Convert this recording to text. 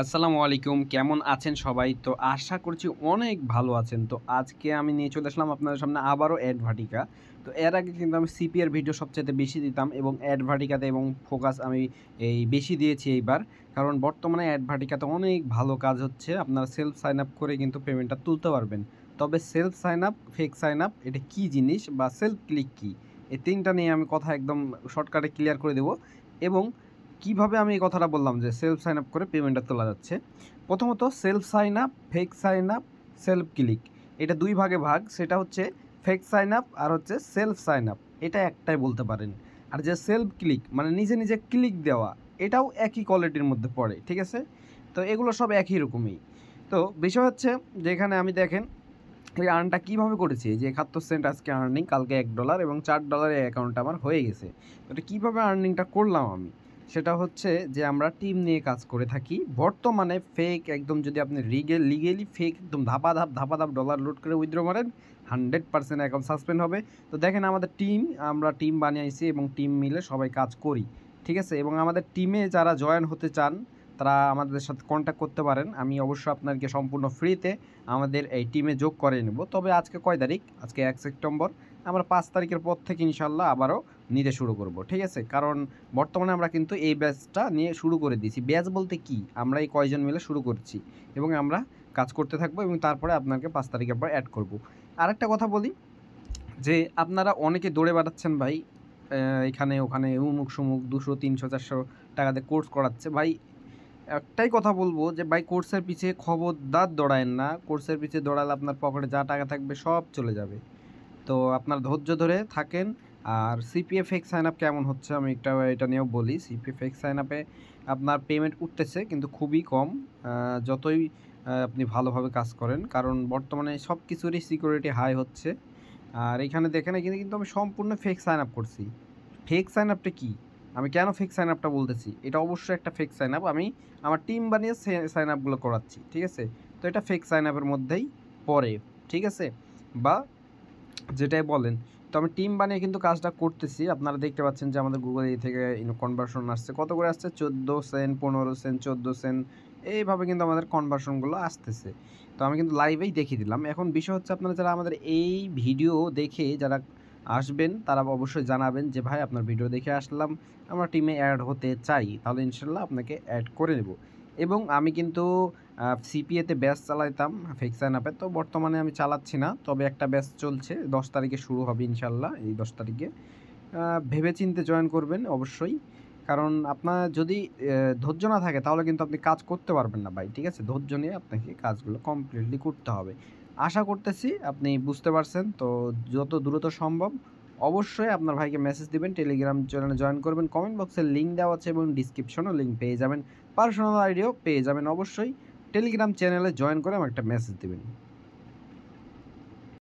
আসসালামু আলাইকুম। কেমন আছেন সবাই? তো আশা করছি অনেক ভালো আছেন। তো আজকে আমি নিয়ে চলে আসলাম আপনাদের সামনে আবারও অ্যাডভার্টিকা। তো এর আগে কিন্তু আমি সিপিএর ভিডিও সবচাইতে বেশি দিতাম এবং অ্যাডভার্টিকাতে এবং ফোকাস আমি বেশি দিয়েছি এইবার। কারণ বর্তমানে অ্যাডভার্টিকাতে অনেক ভালো কাজ হচ্ছে। আপনারা সেলফ সাইন আপ করে কিন্তু পেমেন্টটা তুলতে পারবেন। তবে self sign up, fake sign up এটা কী জিনিস বা সেলফ ক্লিক কী? এই ৩ টা নিয়ে আমি কথা একদম শর্টকাটে ক্লিয়ার করে দেব এবং কিভাবে আমি এই কথাটা বললাম যে সেলফ সাইন আপ করে পেমেন্টটা তোলা যাচ্ছে। প্রথমত self sign up, fake sign up, self click. এটা ২ ভাগে ভাগ। সেটা হচ্ছে ফেক সাইন আপ আর হচ্ছে সেলফ সাইন আপ। এটা একটাই বলতে পারেন। আর যে সেলফ ক্লিক মানে নিজে, নিজে ক্লিক দেওয়া এটাও একই কোয়ালিটির মধ্যে পড়ে। ঠিক আছে? তো এগুলো সব একই রকমই। তো বিষয় হচ্ছে যে এখানে আমি দেখেন এই আর্নটা কীভাবে করেছি? এই যে ৭১ সেন্ট আজকে আর্নিং, কালকে $১ এবং $৪ এই অ্যাকাউন্টে আমার হয়ে গেছে। তো এটা কীভাবে আর্নিংটা করলাম আমি? সেটা হচ্ছে যে আমরা টিম নিয়ে কাজ করে থাকি। বর্তমানে ফেক একদম যদি আপনি লিগ্যালি ফেক একদম ধাপাধাপ ডলার লুট করে উইথড্র মারেন 100% অ্যাকাউন্ট সাসপেন্ড হবে। তো দেখেন আমাদের টিম, আমরা টিম বানিয়েছি এবং টিম মিলে সবাই কাজ করি। ঠিক আছে? এবং আমাদের টিমে যারা জয়েন হতে চান তারা আমাদের সাথে কন্ট্যাক্ট করতে পারেন। আমি অবশ্যই আপনাদেরকে সম্পূর্ণ ফ্রিতে আমাদের এই টিমে যোগ করিয়ে নেব। তবে আজকে কয় তারিখ? আজকে ১ সেপ্টেম্বর। আমরা ৫ তারিখের পর থেকে ইনশাআল্লাহ আবারও নিতে শুরু করব। ঠিক আছে? কারণ বর্তমানে আমরা কিন্তু এই ব্যাচটা নিয়ে শুরু করে দিয়েছি। ব্যাচ বলতে কি? আমরা এই কয়জন মিলে শুরু করছি এবং আমরা কাজ করতে থাকবো এবং তারপরে আপনাকে ৫ তারিখের পর এড করব। আরেকটা কথা বলি যে আপনারা অনেকে দৌড়ে বেড়াচ্ছেন ভাই এখানে ওখানে উমুক-সুমুক ২০০, ৩০০, ৪০০ টাকাতে কোর্স করাচ্ছে। ভাই একটাই কথা বলব যে ভাই কোর্সের পিছে খবরদার দৌড়ায়েন না। কোর্সের পিছে দৌড়ালে আপনার পকেটে যা টাকা থাকবে সব চলে যাবে। তো আপনার ধৈর্য ধরে থাকেন। আর সিপিএ ফেক সাইন আপ কেমন হচ্ছে আমি এটা নিয়েও বলি। সিপিএ ফেক সাইন আপে আপনার পেমেন্ট উঠতেছে কিন্তু খুবই কম। যতই আপনি ভালোভাবে কাজ করেন। কারণ বর্তমানে সব কিছুরই সিকিউরিটি হাই হচ্ছে। আর এখানে দেখেন এখানে কিন্তু আমি সম্পূর্ণ ফেক সাইন আপ করছি। ফেক সাইন আপটা কী? আমি কেন ফেক সাইন আপটা বলতেছি? এটা অবশ্যই একটা ফেক সাইন আপ। আমি আমার টিম বানিয়ে সাইন আপগুলো করাচ্ছি। ঠিক আছে? তো এটা ফেক সাইন আপের মধ্যেই পড়ে। ঠিক আছে? বা যেটাই বলেন। তো আমি টিম বানিয়ে কিন্তু কাজটা করতেছি। আপনারা দেখতে পাচ্ছেন যে আমাদের Google থেকে কনভার্সন আসছে। কত করে আসছে? ১৪ সেন্ট, ১৫ সেন্ট, ১৪ সেন্ট এইভাবে কিন্তু আমাদের কনভার্সনগুলো আসতেছে। তো আমি কিন্তু লাইভেই দেখিয়ে দিলাম। এখন বিষয় হচ্ছে আপনারা যারা আমাদের এই ভিডিও দেখে যারা আসবেন তারা অবশ্যই জানাবেন যে ভাই আপনার ভিডিও দেখে আসলাম, আমরা টিমে অ্যাড হতে চাই। তাহলে ইনশাআল্লাহ আপনাকে অ্যাড করে নেব। এবং আমি কিন্তু সিপিএতে ব্যাচ চালাইতাম ফেক সাইন আপে। তো বর্তমানে আমি চালাচ্ছি না। তবে একটা ব্যাচ চলছে। ১০ তারিখে শুরু হবে ইনশাআল্লাহ। এই ১০ তারিখে। ভেবেচিন্তে জয়েন করবেন অবশ্যই। কারণ আপনার যদি ধৈর্য না থাকে তাহলে কিন্তু আপনি কাজ করতে পারবেন না ভাই। ঠিক আছে? ধৈর্য নিয়ে আপনাকে কাজগুলো কমপ্লিটলি করতে হবে। আশা করতেছি আপনি বুঝতে পারছেন। তো যত দ্রুত সম্ভব অবশ্যই আপনার ভাইকে মেসেজ দিবেন, টেলিগ্রাম চ্যানেলে জয়েন করবেন। কমেন্ট বক্সে লিঙ্ক দেওয়া আছে এবং ডিসক্রিপশনেও লিঙ্ক পেয়ে যাবেন। পার্সোনাল আইডিও পেয়ে যাবেন অবশ্যই। টেলিগ্রাম চ্যানেলে জয়েন করে আমাকে একটা মেসেজ দিবেন।